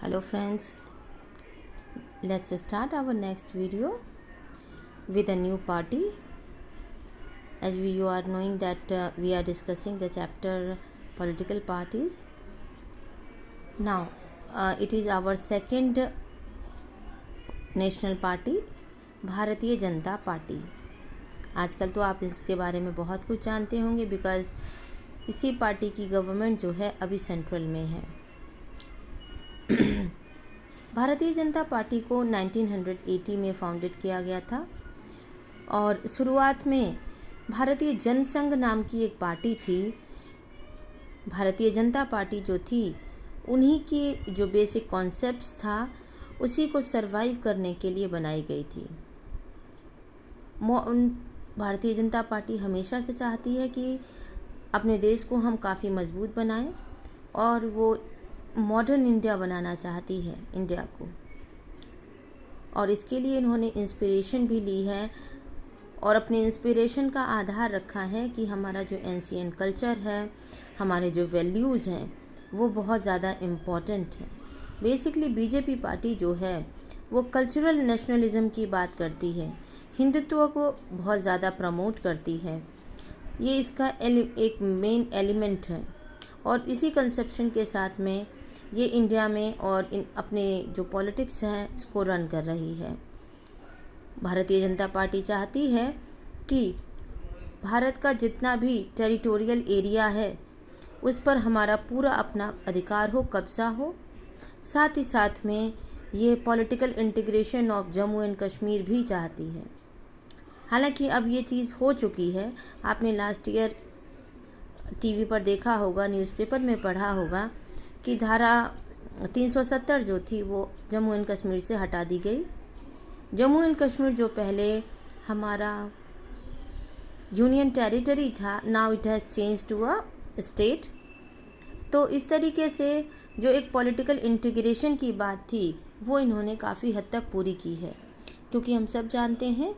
Hello friends, let's start our next video with a new party. As you are knowing that we are discussing the chapter political parties. Now it is our second national party, Bharatiya Janata party. आजकल तो आप इसके बारे में बहुत कुछ जानते होंगे बिकॉज़ इसी पार्टी की गवर्नमेंट जो है अभी सेंट्रल में है. भारतीय जनता पार्टी को 1980 में फाउंडेड किया गया था और शुरुआत में भारतीय जनसंघ नाम की एक पार्टी थी. भारतीय जनता पार्टी जो थी उन्हीं की जो बेसिक कॉन्सेप्ट्स था उसी को सरवाइव करने के लिए बनाई गई थी. भारतीय जनता पार्टी हमेशा से चाहती है कि अपने देश को हम काफ़ी मजबूत बनाएं और वो मॉडर्न इंडिया बनाना चाहती है इंडिया को. और इसके लिए इन्होंने इंस्पिरेशन भी ली है और अपने इंस्पिरेशन का आधार रखा है कि हमारा जो एंशिएंट कल्चर है, हमारे जो वैल्यूज़ हैं वो बहुत ज़्यादा इम्पॉर्टेंट है. बेसिकली बीजेपी पार्टी जो है वो कल्चरल नेशनलिज्म की बात करती है, हिंदुत्व को बहुत ज़्यादा प्रमोट करती है. ये इसका एक मेन एलिमेंट है और इसी कंसेप्शन के साथ में ये इंडिया में और अपने जो पॉलिटिक्स हैं इसको रन कर रही है. भारतीय जनता पार्टी चाहती है कि भारत का जितना भी टेरिटोरियल एरिया है उस पर हमारा पूरा अपना अधिकार हो, कब्ज़ा हो. साथ ही साथ में ये political integration of Jammu and Kashmir भी चाहती है. हालांकि अब ये चीज़ हो चुकी है. आपने लास्ट ईयर टीवी पर देखा होगा, न्यूज़पेपर में पढ़ा होगा कि धारा 370 जो थी वो जम्मू एंड कश्मीर से हटा दी गई. जम्मू एंड कश्मीर जो पहले हमारा यूनियन टेरिटरी था, now it has change to a state. तो इस तरीके से जो एक पॉलिटिकल इंटीग्रेशन की बात थी वो इन्होंने काफ़ी हद तक पूरी की है. क्योंकि हम सब जानते हैं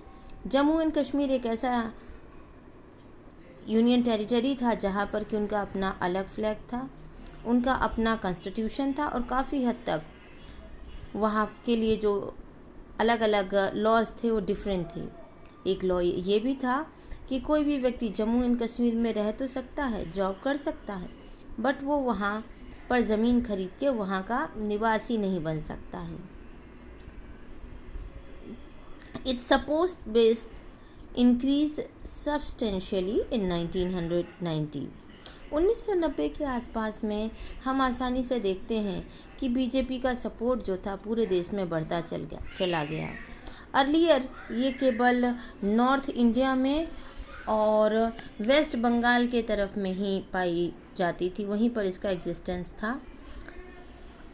जम्मू एंड कश्मीर एक ऐसा यूनियन टेरिटरी था जहाँ पर कि उनका अपना अलग फ्लैग था, उनका अपना कॉन्स्टिट्यूशन था और काफ़ी हद तक वहाँ के लिए जो अलग अलग लॉज थे वो डिफरेंट थे. एक लॉ ये भी था कि कोई भी व्यक्ति जम्मू एंड कश्मीर में रह तो सकता है, जॉब कर सकता है, बट वो वहाँ पर ज़मीन खरीद के वहाँ का निवासी नहीं बन सकता है. It's supposed based increase substantially in 1990. 1990 के आसपास में हम आसानी से देखते हैं कि बीजेपी का सपोर्ट जो था पूरे देश में बढ़ता चला गया. अर्लियर ये केवल नॉर्थ इंडिया में और वेस्ट बंगाल के तरफ में ही पाई जाती थी, वहीं पर इसका एग्जिस्टेंस था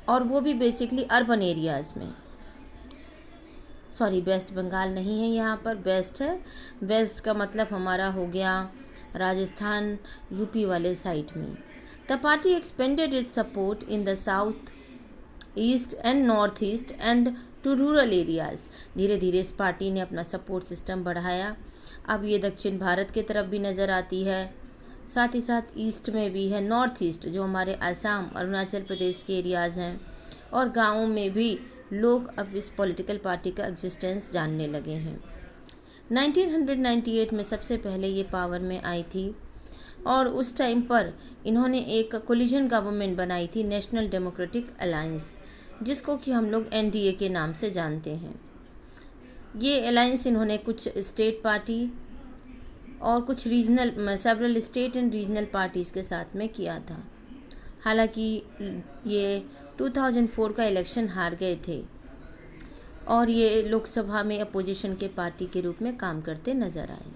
और वो भी बेसिकली अर्बन एरियाज़ में. सॉरी, वेस्ट बंगाल नहीं है, यहाँ पर वेस्ट है. वेस्ट का मतलब हमारा हो गया राजस्थान, यूपी वाले साइड में. The party expanded its support in the south east and north east and to rural areas. धीरे धीरे इस पार्टी ने अपना सपोर्ट सिस्टम बढ़ाया. अब ये दक्षिण भारत के तरफ भी नज़र आती है, साथ ही साथ ईस्ट में भी है, नॉर्थ ईस्ट जो हमारे असम, अरुणाचल प्रदेश के एरियाज़ हैं, और गाँवों में भी लोग अब इस पॉलिटिकल पार्टी का एग्जिस्टेंस जानने लगे हैं. 1998 में सबसे पहले ये पावर में आई थी और उस टाइम पर इन्होंने एक कोलिजन गवर्नमेंट बनाई थी, नेशनल डेमोक्रेटिक अलायंस, जिसको कि हम लोग एनडीए के नाम से जानते हैं. ये अलायंस इन्होंने कुछ स्टेट पार्टी और कुछ regional, several state and regional parties के साथ में किया था. हालांकि ये 2004 का इलेक्शन हार गए थे और ये लोकसभा में अपोजिशन के पार्टी के रूप में काम करते नज़र आए.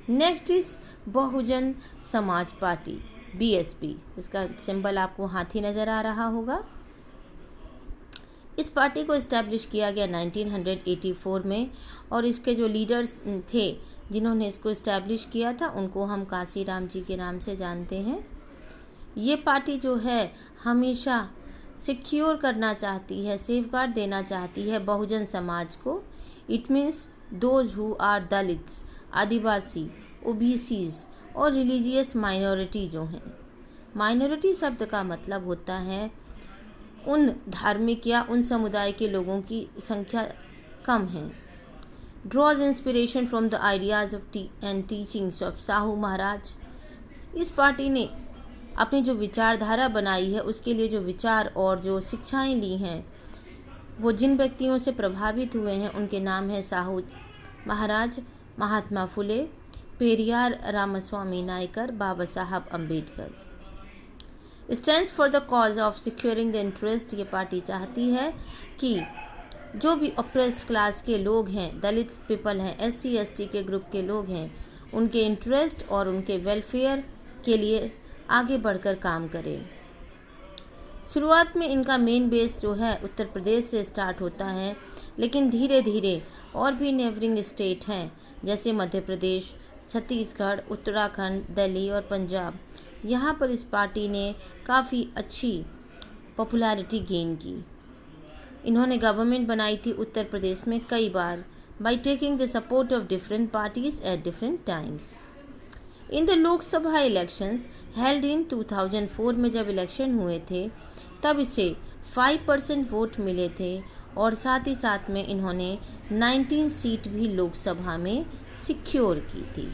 Next is Bahujan Samaj party, BSP. इसका सिंबल आपको हाथी नज़र आ रहा होगा. इस पार्टी को इस्टेब्लिश किया गया 1984 में और इसके जो लीडर्स थे जिन्होंने इसको इस्टेब्लिश किया था उनको हम कांसीराम जी के नाम से जानते हैं. ये पार्टी जो है हमेशा सिक्योर करना चाहती है, सेफगार्ड देना चाहती है बहुजन समाज को. It means those who are Dalits, Adivasi, OBCs और रिलीजियस माइनॉरिटी जो हैं. माइनॉरिटी शब्द का मतलब होता है उन धार्मिक या उन समुदाय के लोगों की संख्या कम है। Draws inspiration from the ideas of and teachings of Sahu Maharaj. इस पार्टी ने अपनी जो विचारधारा बनाई है उसके लिए जो विचार और जो शिक्षाएं ली हैं, वो जिन व्यक्तियों से प्रभावित हुए हैं उनके नाम है साहू महाराज, महात्मा फुले, पेरियार रामस्वामी नायकर, बाबा Saheb Ambedkar. Stands for the cause of securing the interest. ये पार्टी चाहती है कि जो भी ऑप्रेस्ड क्लास के लोग हैं, दलित पीपल हैं, SC ST के ग्रुप के लोग हैं, उनके इंटरेस्ट और उनके वेलफेयर के लिए आगे बढ़कर काम करें। शुरुआत में इनका मेन बेस जो है उत्तर प्रदेश से स्टार्ट होता है, लेकिन धीरे धीरे और भी नेबरिंग स्टेट हैं जैसे मध्य प्रदेश, छत्तीसगढ़, उत्तराखंड, दिल्ली और पंजाब, यहाँ पर इस पार्टी ने काफ़ी अच्छी पॉपुलैरिटी गेन की। इन्होंने गवर्नमेंट बनाई थी उत्तर प्रदेश में कई बार by taking the support of different parties at different times. In the Lok Sabha elections held in 2004 में जब इलेक्शन हुए थे तब इसे 5% वोट मिले थे और साथ ही साथ में इन्होंने 19 सीट भी लोकसभा में सिक्योर की थी।